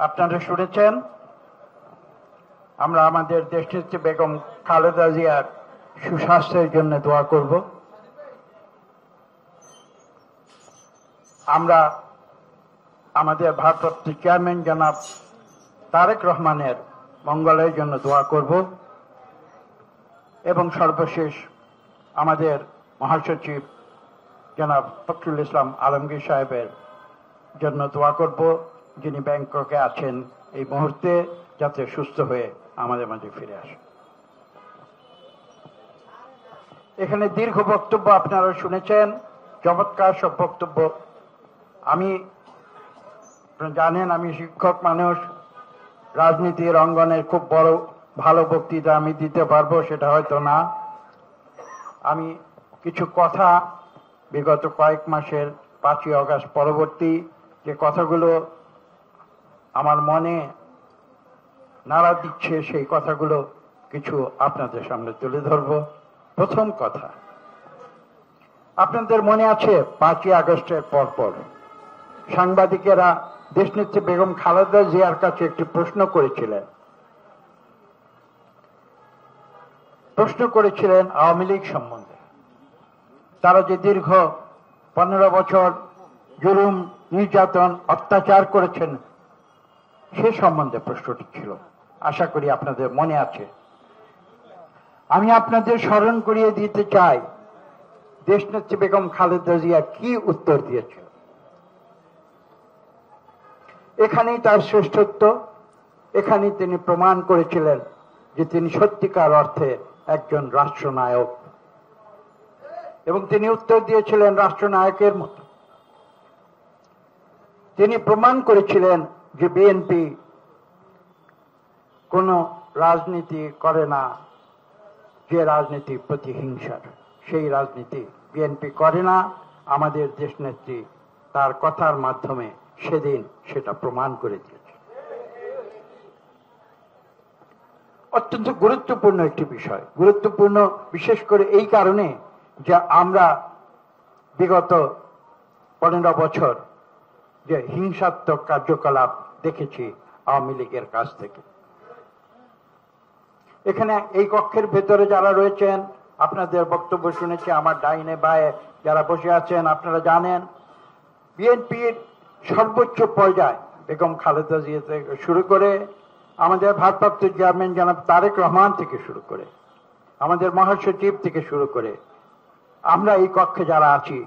আপনারা শুনেছেন আমরা আমাদের দেশনেত্রী বেগম খালেদা জিয়ার সুস্বাস্থ্যের জন্য দোয়া করব। আমরা আমাদের ভারপ্রাপ্ত চেয়ারম্যান জনাব তারেক রহমানের মঙ্গলের জন্য দোয়া করব এবং সর্বশেষ আমাদের মহাসচিব জনাব ফখরুল ইসলাম আলমগীর সাহেবের জন্য দোয়া করব, যিনি ব্যাংককে আছেন এই মুহূর্তে, যাতে সুস্থ হয়ে আমাদের মাঝে ফিরে আসেন। এখানে দীর্ঘ বক্তব্য আপনারা শুনেছেন, চমৎকার সব বক্তব্য। আমি জানেন আমি শিক্ষক মানুষ, রাজনীতির অঙ্গনের খুব বড় ভালো বক্তৃতা আমি দিতে পারবো সেটা হয়তো না। আমি কিছু কথা বিগত কয়েক মাসের 5ই আগস্ট পরবর্তী যে কথাগুলো আমার মনে নাড়া দিচ্ছে সেই কথাগুলো কিছু আপনাদের সামনে তুলে ধরব। প্রথম কথা, আপনাদের মনে আছে 5ই আগস্টের পরপর সাংবাদিকেরা দেশনেত্রী বেগম খালেদা জিয়ার কাছে একটি প্রশ্ন করেছিলেন আওয়ামী লীগ সম্বন্ধে। তারা যে দীর্ঘ 15 বছর জুলুম, নির্যাতন, অত্যাচার করেছেন সে সম্বন্ধে প্রশ্নটি ছিল। আশা করি আপনাদের মনে আছে। আমি আপনাদের স্মরণ করিয়ে দিতে চাই দেশনেত্রী বেগম খালেদা জিয়া কি উত্তর দিয়েছিল। এখানেই তার শ্রেষ্ঠত্ব, এখানেই তিনি প্রমাণ করেছিলেন যে তিনি সত্যিকার অর্থে একজন রাষ্ট্রনায়ক, এবং তিনি উত্তর দিয়েছিলেন রাষ্ট্রনায়কের মতো। তিনি প্রমাণ করেছিলেন যে বিএনপি কোনো রাজনীতি করে না যে রাজনীতি প্রতিহিংসার, সেই রাজনীতি বিএনপি করে না। আমাদের দেশনেত্রী তার কথার মাধ্যমে সেদিন সেটা প্রমাণ করে দিয়েছে। অত্যন্ত গুরুত্বপূর্ণ একটি বিষয়, গুরুত্বপূর্ণ বিশেষ করে এই কারণে যে আমরা বিগত 15 বছর যে হিংসাত্মক কার্যকলাপ দেখেছি আওয়ামী লীগের কাছ থেকে। এখানে এই কক্ষের ভেতরে যারা রয়েছেন, আপনাদের বক্তব্য শুনেছি, আমার ডাইনে বায়ে যারা বসে আছেন, আপনারা জানেন বিএনপির সর্বোচ্চ পর্যায়ে বেগম খালেদা জিয়া থেকে শুরু করে, আমাদের ভারপ্রাপ্ত চেয়ারম্যান জনাব তারেক রহমান থেকে শুরু করে, আমাদের মহাসচিব থেকে শুরু করে, আমরা এই কক্ষে যারা আছি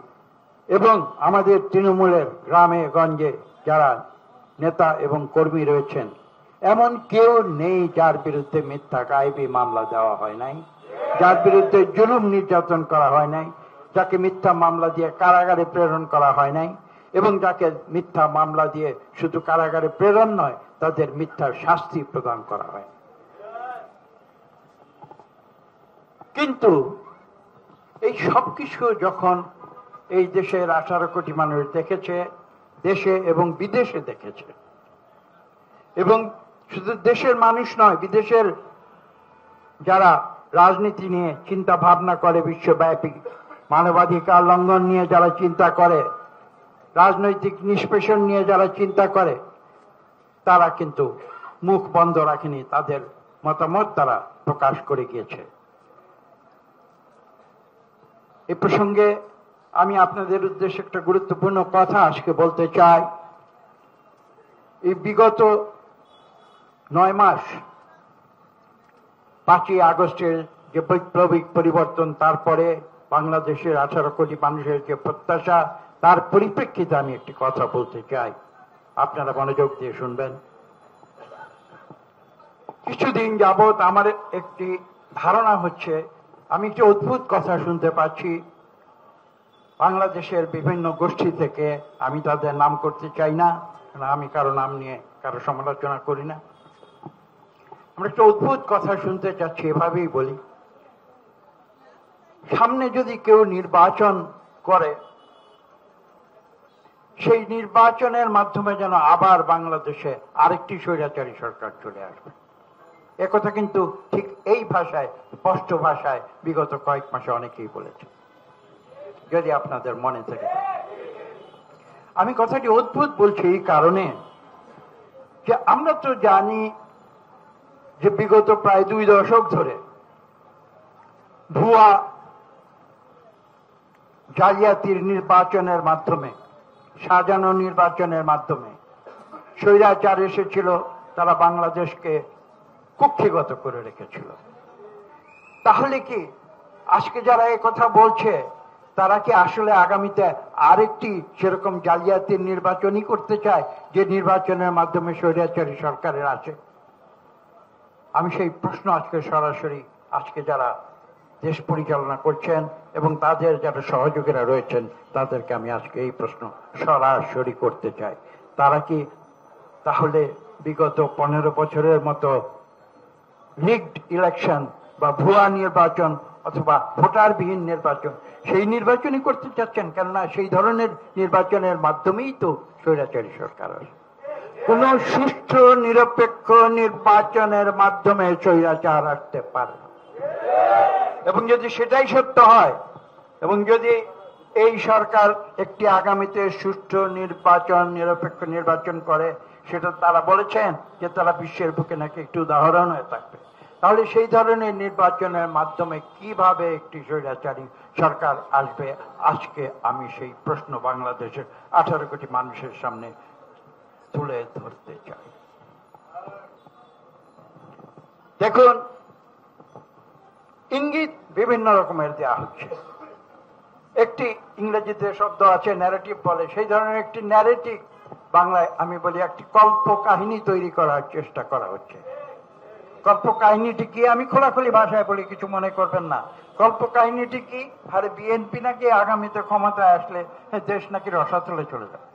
এবং আমাদের তৃণমূলের গ্রামে গঞ্জে যারা নেতা এবং কর্মী রয়েছেন, এমন কেউ নেই যার বিরুদ্ধে মিথ্যা গায়েবী মামলা দেওয়া হয় নাই, যার বিরুদ্ধে জুলুম নির্যাতন করা হয় নাই, যাকে মিথ্যা মামলা দিয়ে কারাগারে প্রেরণ করা হয় নাই, এবং যাকে মিথ্যা মামলা দিয়ে শুধু কারাগারে প্রেরণ নয়, তাদের মিথ্যা শাস্তি প্রদান করা হয়। কিন্তু এই সবকিছু যখন এই দেশের 18 কোটি মানুষ দেখেছে, দেশে এবং বিদেশে দেখেছে, এবং শুধু দেশের মানুষ নয়, বিদেশের যারা রাজনীতি নিয়ে চিন্তা ভাবনা করে, বিশ্বব্যাপী মানবাধিকার লঙ্ঘন নিয়ে যারা চিন্তা করে, রাজনৈতিক নিষ্পেষণ নিয়ে যারা চিন্তা করে, তারা কিন্তু মুখ বন্ধ রাখেনি, তাদের মতামত তারা প্রকাশ করে গিয়েছে। এ প্রসঙ্গে আমি আপনাদের উদ্দেশ্যে একটা গুরুত্বপূর্ণ কথা আজকে বলতে চাই। এই বিগত 9 মাস 5ই আগস্টের যে বৈপ্লবিক পরিবর্তন, তারপরে বাংলাদেশের 18 কোটি মানুষের যে প্রত্যাশা, তার পরিপ্রেক্ষিতে আমি একটি কথা বলতে চাই, আপনারা মনোযোগ দিয়ে শুনবেন। কিছুদিন যাবৎ আমার একটি ধারণা হচ্ছে, আমি একটি অদ্ভুত কথা শুনতে পাচ্ছি বাংলাদেশের বিভিন্ন গোষ্ঠী থেকে। আমি তাদের নাম করতে চাই না, আমি কারো নাম নিয়ে কারো সমালোচনা করি না। আমরা একটা অদ্ভুত কথা শুনতে চাচ্ছি, এভাবেই বলি, সামনে যদি কেউ নির্বাচন করে, সেই নির্বাচনের মাধ্যমে যেন আবার বাংলাদেশে আরেকটি স্বৈরাচারী সরকার চলে আসবে। একথা কিন্তু ঠিক এই ভাষায়, স্পষ্ট ভাষায় বিগত কয়েক মাসে অনেকেই বলেছে, যদি আপনাদের মনে থাকে। আমি কথাটি অদ্ভুত বলছি এই কারণে যে আমরা তো জানি যে বিগত প্রায় 2 দশক ধরে ভুয়া জালিয়াতির নির্বাচনের মাধ্যমে, সাজানো নির্বাচনের মাধ্যমে স্বৈরাচার এসেছিল, তারা বাংলাদেশকে কুক্ষিগত করে রেখেছিল। তাহলে কি আজকে যারা এই কথা বলছে তারা কি আসলে আগামীতে আরেকটি সেরকম জালিয়াতির নির্বাচনই করতে চায়, যে নির্বাচনের মাধ্যমে স্বৈরাচারী সরকারের আছে? আমি সেই প্রশ্ন আজকে সরাসরি আজকে যারা দেশ পরিচালনা করছেন এবং তাদের যারা সহযোগীরা রয়েছেন তাদেরকে আমি আজকে এই প্রশ্ন সরাসরি করতে চাই। তারা কি তাহলে বিগত 15 বছরের মতো রিগড ইলেকশন বা ভুয়া নির্বাচন অথবা ভোটারবিহীন নির্বাচন, সেই নির্বাচনই করতে চাচ্ছেন? কেননা সেই ধরনের নির্বাচনের মাধ্যমেই তো স্বৈরাচারী সরকার আছে। কোন সুষ্ঠু নিরপেক্ষ নির্বাচনের মাধ্যমে স্বৈরাচার আসতে পারে না। এবং যদি সেটাই সত্য হয় এবং যদি এই সরকার একটি আগামীতে সুষ্ঠু নির্বাচন, নিরপেক্ষ নির্বাচন করে, সেটা তারা বলেছেন যে তারা বিশ্বের বুকে নাকি একটি উদাহরণ হয়ে থাকবে, তাহলে সেই ধরনের নির্বাচনের মাধ্যমে কিভাবে একটি স্বৈরাচারী সরকার আসবে? আজকে আমি সেই প্রশ্ন বাংলাদেশের 18 কোটি মানুষের সামনে তুলে ধরতে চাই। দেখুন, ইঙ্গিত বিভিন্ন রকমের দেওয়া হচ্ছে। একটি ইংরেজিতে শব্দ আছে ন্যারেটিভ বলে, সেই ধরনের একটি ন্যারেটিভ বাংলায় আমি বলি একটি কল্প কাহিনী তৈরি করার চেষ্টা করা হচ্ছে। কল্প কাহিনীটি কি আমি খোলাখুলি ভাষায় বলি, কিছু মনে করবেন না। কল্প কাহিনীটি কি? আরে বিএনপি নাকি আগামীতে ক্ষমতায় আসলে দেশ নাকি রসাতলে চলে যাবে।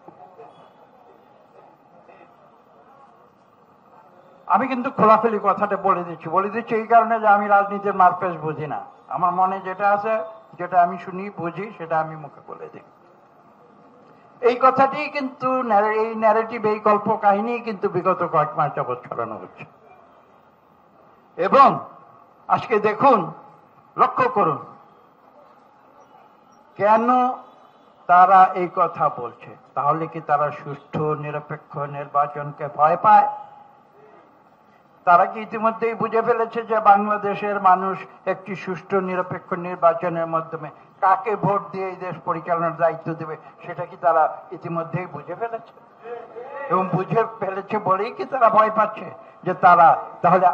আমি কিন্তু খোলাখুলি কথাটা বলে দিচ্ছি এই কারণে যে আমি রাজনীতির মারপেশ বুঝি না। আমার মনে যেটা আছে, যেটা আমি শুনি বুঝি, সেটা আমি মুখে বলে দিই। এই কথাটি কিন্তু এই ন্যারেটিভ, এই গল্প কাহিনী কিন্তু বিগত কয়েক মাস যাবৎ ছড়ানো হচ্ছে। এবং আজকে দেখুন, লক্ষ্য করুন কেন তারা এই কথা বলছে। তাহলে কি তারা সুষ্ঠু নিরপেক্ষ নির্বাচনকে ভয় পায়? তারা কি ইতিমধ্যেই বুঝে ফেলেছে যে বাংলাদেশের মানুষ একটি সুষ্ঠু নিরপেক্ষ নির্বাচনের মাধ্যমে কাকে ভোট দিয়ে এই দেশ পরিচালনার দায়িত্ব দেবে, সেটা কি তারা ইতিমধ্যেই বুঝে ফেলেছে? এবং বুঝে ফেলেছে বলেই কি তারা ভয় পাচ্ছে যে তারা তাহলে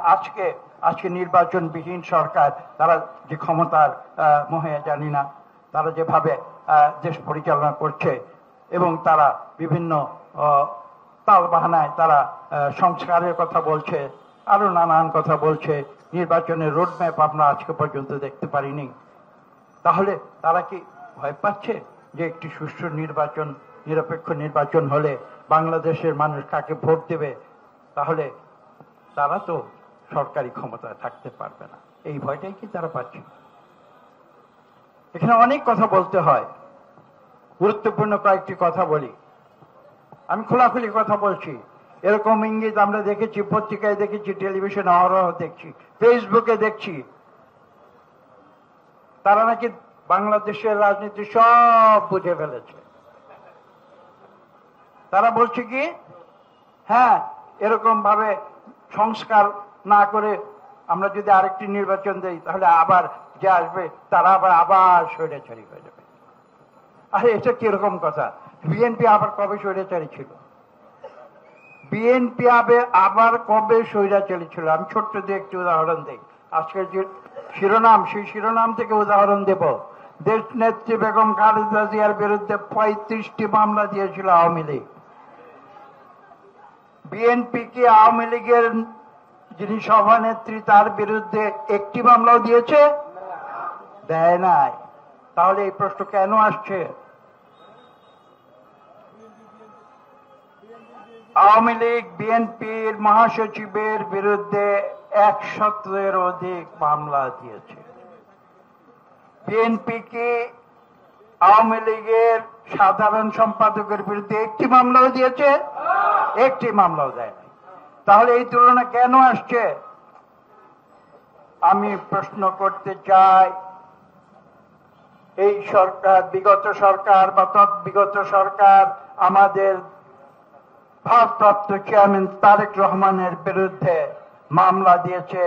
আজকে নির্বাচনবিহীন সরকার, তারা যে ক্ষমতার মোহে জানি না, তারা যেভাবে দেশ পরিচালনা করছে এবং তারা বিভিন্ন তাল বাহানায় তারা সংস্কারের কথা বলছে, আরো নানান কথা বলছে, নির্বাচনের রোডম্যাপ আমরা আজকে পর্যন্ত দেখতে পারিনি। তাহলে তারা কি ভয় পাচ্ছে যে একটি সুষ্ঠু নির্বাচন, নিরপেক্ষ নির্বাচন হলে বাংলাদেশের মানুষ কাকে ভোট দেবে, তাহলে তারা তো সরকারি ক্ষমতায় থাকতে পারবে না, এই ভয়টাই কি তারা পাচ্ছে? এখানে অনেক কথা বলতে হয়, গুরুত্বপূর্ণ কয়েকটি কথা বলি। আমি খোলাখুলি কথা বলছি। এরকম ইঙ্গিত আমরা দেখেছি, পত্রিকায় দেখেছি, টেলিভিশনে অহরহ দেখছি, ফেসবুকে দেখছি। তারা নাকি বাংলাদেশের রাজনীতি সব বুঝে ফেলেছে। তারা বলছে কি, হ্যাঁ, এরকম ভাবে সংস্কার না করে আমরা যদি আরেকটি নির্বাচন দেই, তাহলে আবার যে আসবে তারা আবার স্বৈরাচারী হয়ে যাবে। আরে এটা কিরকম কথা? বিএনপি আবার কবে স্বৈরাচারী ছিল? বিএনপি আবার কবে স্বৈরাচারী ছিল? আমি ছোট্ট দিয়ে একটি উদাহরণ দিই। আজকের যে শিরোনাম, সেই শিরোনাম থেকে উদাহরণ দেব। দেশ নেত্রী বেগম খালেদা জিয়ার বিরুদ্ধে 35টি মামলা দিয়েছিল আওয়ামী লীগ। বিএনপি কি আওয়ামী লীগের যিনি সভানেত্রী তার বিরুদ্ধে একটি মামলাও দিয়েছে? দেয় নাই। তাহলে এই প্রশ্ন কেন আসছে? আওয়ামী লীগ বিএনপির মহাসচিবের বিরুদ্ধে 100-এর অধিক মামলা দিয়েছে। বিএনপি কি আওয়ামী লীগের সাধারণ সম্পাদকের বিরুদ্ধে একটি মামলাও দিয়েছে? একটি মামলাও দেয় নাই। তাহলে এই তুলনা কেন আসছে? আমি প্রশ্ন করতে চাই, এই সরকার, বিগত সরকার বা তৎবিগত সরকার আমাদের ভারপ্রাপ্ত চেয়ারম্যান তারেক রহমানের বিরুদ্ধে মামলা দিয়েছে,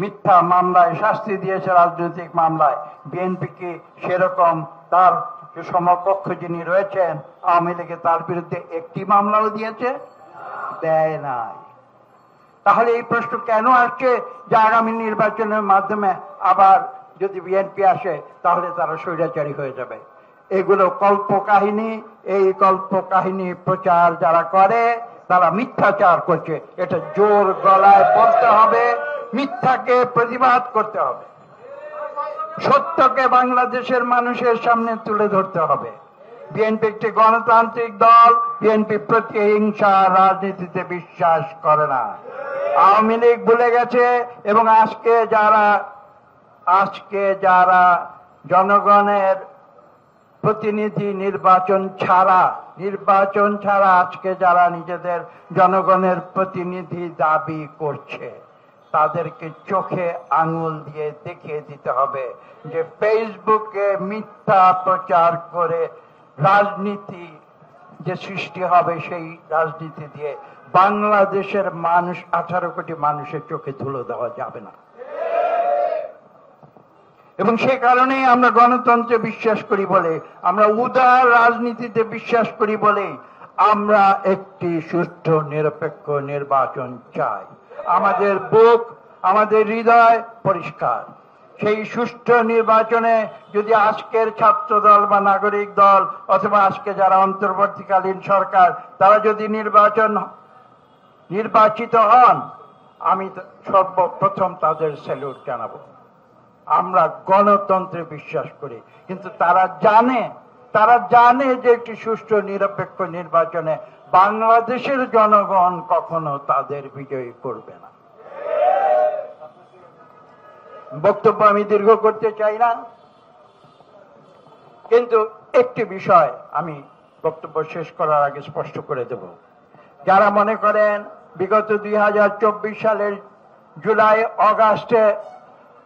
মিথ্যা মামলায় শাস্তি দিয়েছে, রাজনৈতিক মামলায়। বিএনপি কি সেরকম তার সমকক্ষ যিনি রয়েছেন আওয়ামী লীগে তার বিরুদ্ধে একটি মামলাও দিয়েছে? দেয় নাই। তাহলে এই প্রশ্ন কেন আসছে যে আগামী নির্বাচনের মাধ্যমে আবার যদি বিএনপি আসে তাহলে তারা স্বৈরাচারী হয়ে যাবে? এগুলো কল্পকাহিনী। এই কল্পকাহিনী প্রচার যারা করে তারা মিথ্যাচার করছে। এটা জোর গলায় বলতে হবে, মিথ্যাকে প্রতিবাদ করতে হবে, সত্যকে বাংলাদেশের মানুষের সামনে তুলে ধরতে হবে। বিএনপি একটি গণতান্ত্রিক দল। বিএনপি প্রতিহিংসা রাজনীতিতে বিশ্বাস করে না। আওয়ামী লীগ ভুলে গেছে এবং আজকে যারা জনগণের প্রতিনিধি নির্বাচন ছাড়া আজকে যারা নিজেদের জনগণের প্রতিনিধি দাবি করছে তাদেরকে চোখে আঙুল দিয়ে দেখিয়ে দিতে হবে যে ফেসবুকে মিথ্যা প্রচার করে রাজনীতি যে সৃষ্টি হবে, সেই রাজনীতি দিয়ে বাংলাদেশের মানুষ 18 কোটি মানুষের চোখে ধুলো দেওয়া যাবে না। এবং সে কারণেই আমরা গণতন্ত্রে বিশ্বাস করি বলে, আমরা উদার রাজনীতিতে বিশ্বাস করি বলে আমরা একটি সুষ্ঠু নিরপেক্ষ নির্বাচন চাই। আমাদের বুক, আমাদের হৃদয় পরিষ্কার। সেই সুষ্ঠু নির্বাচনে যদি আজকের ছাত্র দল বা নাগরিক দল অথবা আজকে যারা অন্তর্বর্তীকালীন সরকার তারা যদি নির্বাচিত হন, আমি সর্বপ্রথম তাদের স্যালুট জানাবো। আমরা গণতন্ত্রে বিশ্বাস করি, কিন্তু তারা জানে যে একটি সুষ্ঠু নিরপেক্ষ নির্বাচনে বাংলাদেশের জনগণ কখনো তাদের বিজয়ী করবে না। বক্তব্য আমি দীর্ঘ করতে চাই না, কিন্তু একটি বিষয় আমি বক্তব্য শেষ করার আগে স্পষ্ট করে দেব। যারা মনে করেন বিগত 2024 সালের জুলাই অগাস্টে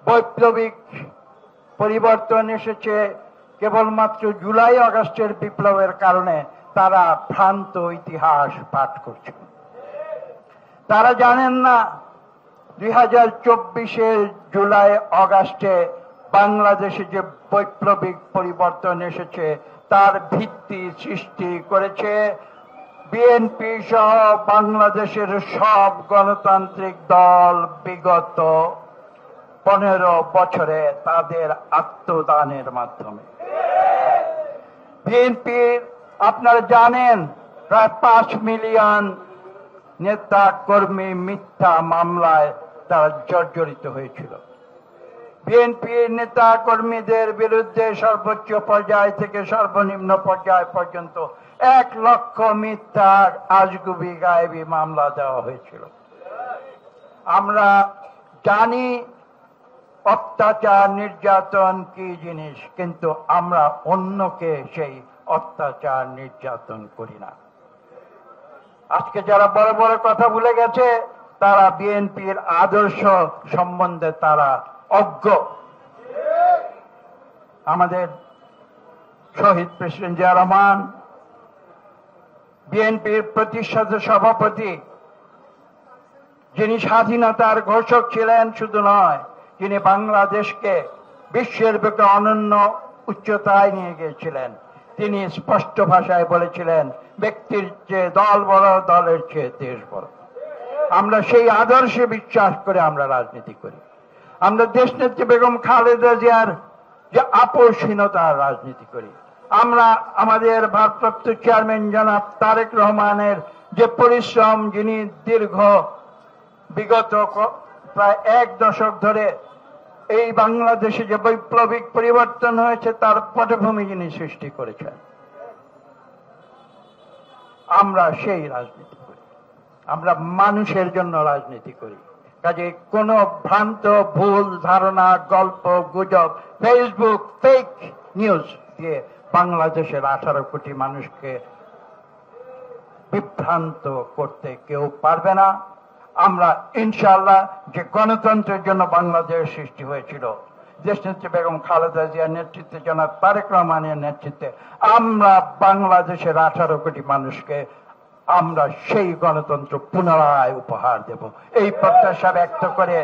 বৈপ্লবিক পরিবর্তন এসেছে কেবলমাত্র জুলাই আগস্টের বিপ্লবের কারণে, তারা ভ্রান্ত ইতিহাস পাঠ করছে। তারা জানেন না 2024-এর জুলাই আগস্টে বাংলাদেশে যে বৈপ্লবিক পরিবর্তন এসেছে তার ভিত্তি সৃষ্টি করেছে বিএনপি সহ বাংলাদেশের সব গণতান্ত্রিক দল বিগত 15 বছরে তাদের আত্মদানের মাধ্যমে। বিএনপির আপনারা জানেন প্রায় 5 মিলিয়ন নেতা কর্মী মিথ্যা মামলায় তারা জর্জরিত হয়েছিল। বিএনপির নেতা কর্মীদের বিরুদ্ধে সর্বোচ্চ পর্যায় থেকে সর্বনিম্ন পর্যায় পর্যন্ত 1 লক্ষ মিথ্যা আজগুবি গায়েবী মামলা দেওয়া হয়েছিল। আমরা জানি অত্যাচার নির্যাতন কি জিনিস, কিন্তু আমরা অন্যকে সেই অত্যাচার নির্যাতন করি না। আজকে যারা বড় বড় কথা ভুলে গেছে তারা বিএনপির আদর্শ সম্বন্ধে তারা অজ্ঞ। আমাদের শহীদ প্রেসিডেন্ট জিয়া রহমান বিএনপির প্রতিষ্ঠাতা সভাপতি, যিনি স্বাধীনতার ঘোষক ছিলেন শুধু নয়, যিনি বাংলাদেশকে বিশ্বের বুকে অনন্য উচ্চতায় নিয়ে গিয়েছিলেন, তিনি স্পষ্ট ভাষায় বলেছিলেন ব্যক্তির চেয়ে দল বড়, দলের চেয়ে দেশ বড়। আমরা সেই আদর্শে বিশ্বাস করে আমরা রাজনীতি করি। আমরা দেশনেত্রী বেগম খালেদা জিয়ার যে আপোষহীনতার রাজনীতি করি। আমরা আমাদের ভারপ্রাপ্ত চেয়ারম্যান জনাব তারেক রহমানের যে পরিশ্রম, যিনি বিগত প্রায় 1 দশক ধরে এই বাংলাদেশে যে বৈপ্লবিক পরিবর্তন হয়েছে তার পটভূমি যিনি সৃষ্টি করেছেন, আমরা সেই রাজনীতি করি। আমরা মানুষের জন্য রাজনীতি করি। কাজে কোনো ভ্রান্ত ভুল ধারণা, গল্প গুজব, ফেসবুক ফেক নিউজ দিয়ে বাংলাদেশের 18 কোটি মানুষকে বিভ্রান্ত করতে কেউ পারবে না। আমরা ইনশাআল্লাহ যে গণতন্ত্রের জন্য বাংলাদেশ সৃষ্টি হয়েছিল, দেশনেত্রী বেগম খালেদা জিয়ার নেতৃত্বে, জনাব তারেক রহমানের নেতৃত্বে, আমরা বাংলাদেশের 18 কোটি মানুষকে আমরা সেই গণতন্ত্র পুনরায় উপহার দেব। এই প্রত্যাশা ব্যক্ত করে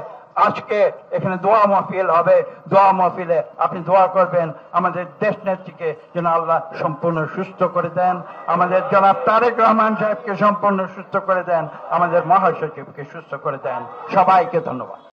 আজকে এখানে দোয়া মাহফিল হবে। দোয়া মাহফিলে আপনি দোয়া করবেন আমাদের দেশ নেত্রীকে যেন আল্লাহ সম্পূর্ণ সুস্থ করে দেন, আমাদের জনাব তারেক রহমান সাহেবকে সম্পূর্ণ সুস্থ করে দেন, আমাদের মহাসচিবকে সুস্থ করে দেন। সবাইকে ধন্যবাদ।